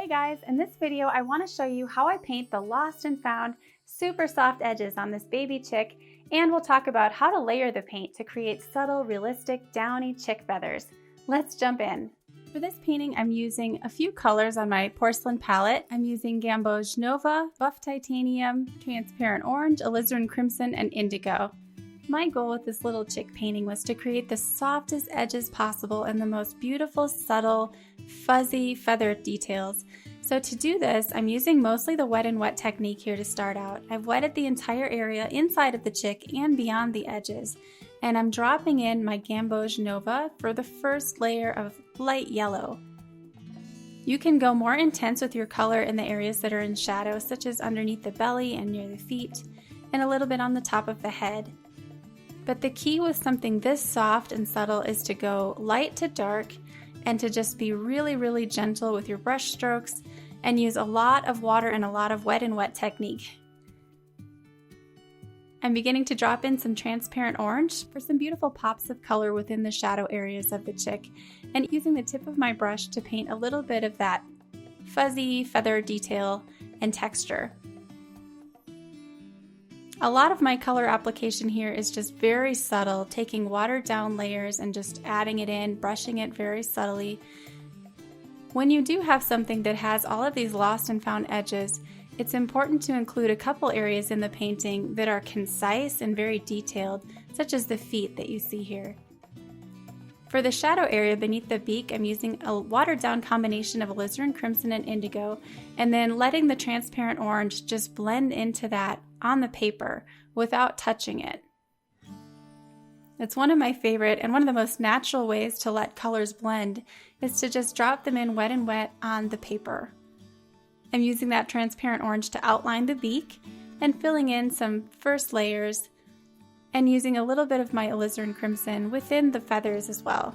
Hey guys, in this video I want to show you how I paint the lost and found super soft edges on this baby chick, and we'll talk about how to layer the paint to create subtle, realistic, downy chick feathers. Let's jump in. For this painting I'm using a few colors on my porcelain palette. I'm using Gamboge Nova, Buff Titanium, Transparent Orange, Alizarin Crimson, and Indigo. My goal with this little chick painting was to create the softest edges possible and the most beautiful, subtle, fuzzy feather details. So to do this, I'm using mostly the wet and wet technique here to start out. I've wetted the entire area inside of the chick and beyond the edges. And I'm dropping in my Gamboge Nova for the first layer of light yellow. You can go more intense with your color in the areas that are in shadow, such as underneath the belly and near the feet, and a little bit on the top of the head. But the key with something this soft and subtle is to go light to dark and to just be really, really gentle with your brush strokes and use a lot of water and a lot of wet and wet technique. I'm beginning to drop in some transparent orange for some beautiful pops of color within the shadow areas of the chick, and using the tip of my brush to paint a little bit of that fuzzy feather detail and texture. A lot of my color application here is just very subtle, taking watered down layers and just adding it in, brushing it very subtly. When you do have something that has all of these lost and found edges, it's important to include a couple areas in the painting that are concise and very detailed, such as the feet that you see here. For the shadow area beneath the beak, I'm using a watered down combination of alizarin crimson and indigo, and then letting the transparent orange just blend into that on the paper without touching it. It's one of my favorite and one of the most natural ways to let colors blend is to just drop them in wet and wet on the paper. I'm using that transparent orange to outline the beak and filling in some first layers and using a little bit of my alizarin crimson within the feathers as well.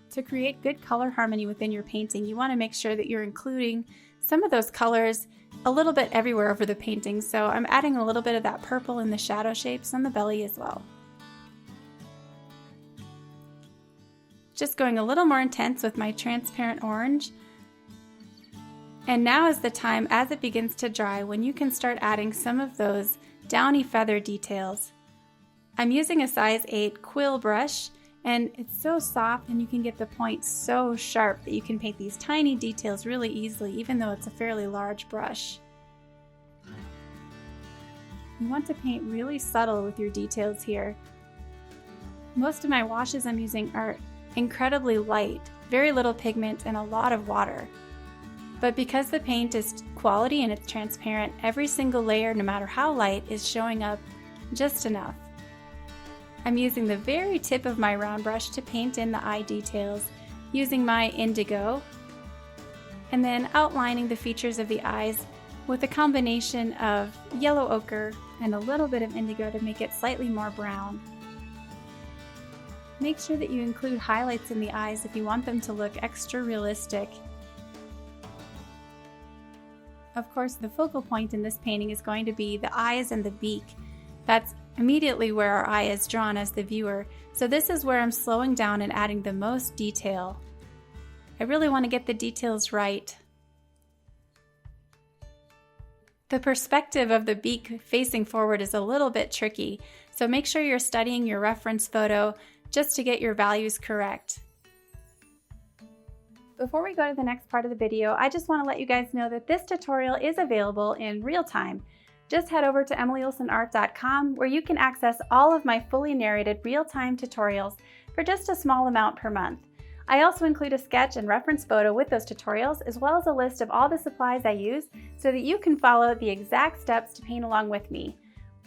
To create good color harmony within your painting, you want to make sure that you're including some of those colors a little bit everywhere over the painting, so I'm adding a little bit of that purple in the shadow shapes on the belly as well. Just going a little more intense with my transparent orange. And now is the time, as it begins to dry, when you can start adding some of those downy feather details. I'm using a size 8 quill brush, and it's so soft and you can get the point so sharp that you can paint these tiny details really easily, even though it's a fairly large brush. You want to paint really subtle with your details here. Most of my washes I'm using are incredibly light, very little pigment and a lot of water. But because the paint is quality and it's transparent, every single layer, no matter how light, is showing up just enough. I'm using the very tip of my round brush to paint in the eye details, using my indigo, and then outlining the features of the eyes with a combination of yellow ochre and a little bit of indigo to make it slightly more brown. Make sure that you include highlights in the eyes if you want them to look extra realistic. Of course, the focal point in this painting is going to be the eyes and the beak. That's immediately where our eye is drawn as the viewer, so this is where I'm slowing down and adding the most detail. I really want to get the details right. The perspective of the beak facing forward is a little bit tricky, so make sure you're studying your reference photo just to get your values correct. Before we go to the next part of the video, I just want to let you guys know that this tutorial is available in real time. Just head over to emilyolsonart.com where you can access all of my fully narrated real-time tutorials for just a small amount per month. I also include a sketch and reference photo with those tutorials, as well as a list of all the supplies I use so that you can follow the exact steps to paint along with me.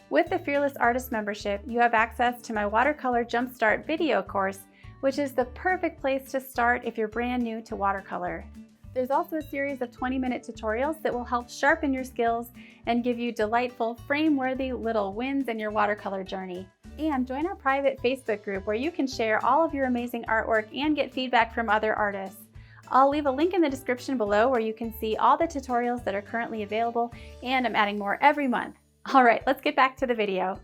With the Fearless Artist membership, you have access to my Watercolor Jumpstart video course, which is the perfect place to start if you're brand new to watercolor. There's also a series of 20-minute tutorials that will help sharpen your skills and give you delightful, frame-worthy little wins in your watercolor journey. And join our private Facebook group where you can share all of your amazing artwork and get feedback from other artists. I'll leave a link in the description below where you can see all the tutorials that are currently available, and I'm adding more every month. All right, let's get back to the video.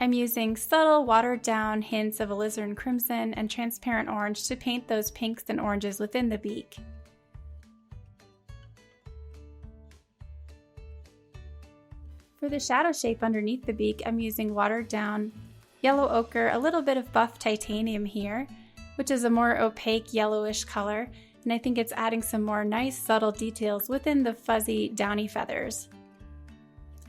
I'm using subtle watered down hints of alizarin crimson and transparent orange to paint those pinks and oranges within the beak. For the shadow shape underneath the beak, I'm using watered down yellow ochre, a little bit of buff titanium here, which is a more opaque yellowish color, and I think it's adding some more nice subtle details within the fuzzy downy feathers.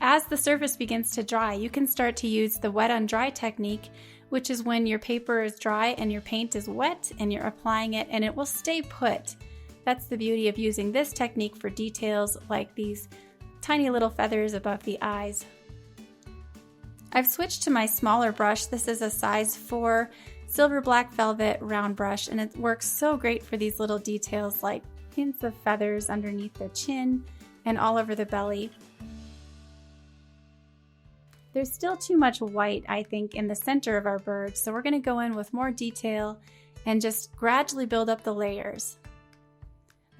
As the surface begins to dry, you can start to use the wet on dry technique, which is when your paper is dry and your paint is wet and you're applying it and it will stay put. That's the beauty of using this technique for details like these tiny little feathers above the eyes. I've switched to my smaller brush. This is a size 4 silver black velvet round brush, and it works so great for these little details like hints of feathers underneath the chin and all over the belly. There's still too much white, I think, in the center of our bird, so we're going to go in with more detail and just gradually build up the layers.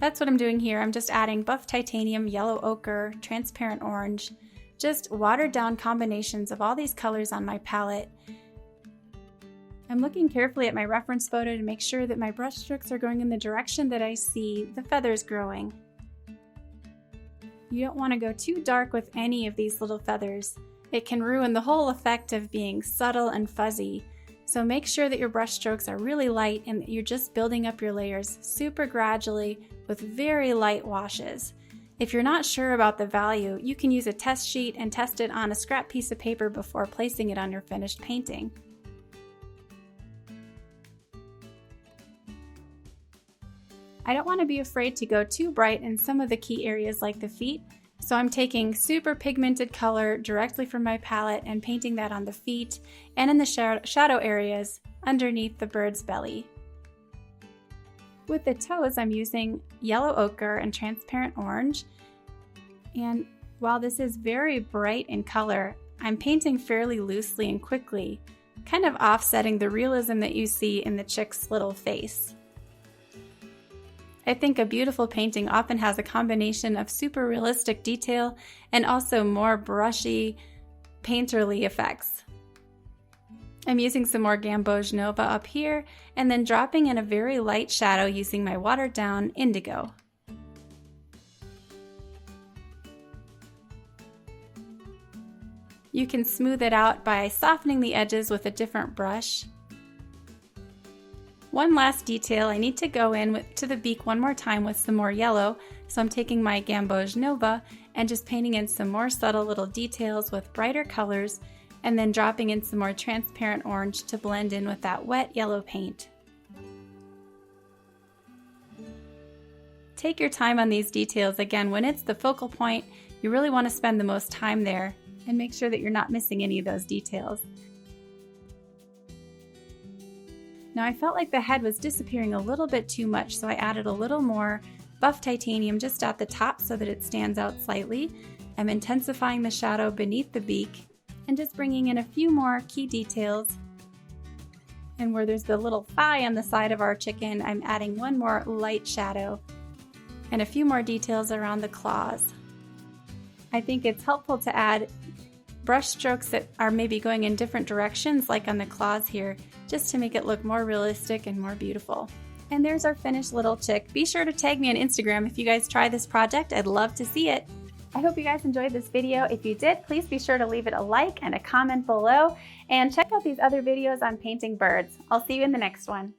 That's what I'm doing here. I'm just adding buff titanium, yellow ochre, transparent orange, just watered down combinations of all these colors on my palette. I'm looking carefully at my reference photo to make sure that my brush strokes are going in the direction that I see the feathers growing. You don't want to go too dark with any of these little feathers. It can ruin the whole effect of being subtle and fuzzy. So make sure that your brush strokes are really light and that you're just building up your layers super gradually with very light washes. If you're not sure about the value, you can use a test sheet and test it on a scrap piece of paper before placing it on your finished painting. I don't want to be afraid to go too bright in some of the key areas like the feet, so I'm taking super pigmented color directly from my palette and painting that on the feet and in the shadow areas underneath the bird's belly. With the toes, I'm using yellow ochre and transparent orange, and while this is very bright in color, I'm painting fairly loosely and quickly, kind of offsetting the realism that you see in the chick's little face. I think a beautiful painting often has a combination of super realistic detail and also more brushy, painterly effects. I'm using some more Gamboge Nova up here and then dropping in a very light shadow using my watered down indigo. You can smooth it out by softening the edges with a different brush. One last detail, I need to go in to the beak one more time with some more yellow, so I'm taking my Gamboge Nova and just painting in some more subtle little details with brighter colors and then dropping in some more transparent orange to blend in with that wet yellow paint. Take your time on these details. Again, when it's the focal point, you really want to spend the most time there and make sure that you're not missing any of those details. Now I felt like the head was disappearing a little bit too much, so I added a little more buff titanium just at the top so that it stands out slightly. I'm intensifying the shadow beneath the beak and just bringing in a few more key details. And where there's the little thigh on the side of our chicken, I'm adding one more light shadow and a few more details around the claws. I think it's helpful to add brush strokes that are maybe going in different directions, like on the claws here, just to make it look more realistic and more beautiful. And there's our finished little chick. Be sure to tag me on Instagram if you guys try this project. I'd love to see it. I hope you guys enjoyed this video. If you did, please be sure to leave it a like and a comment below, and check out these other videos on painting birds. I'll see you in the next one.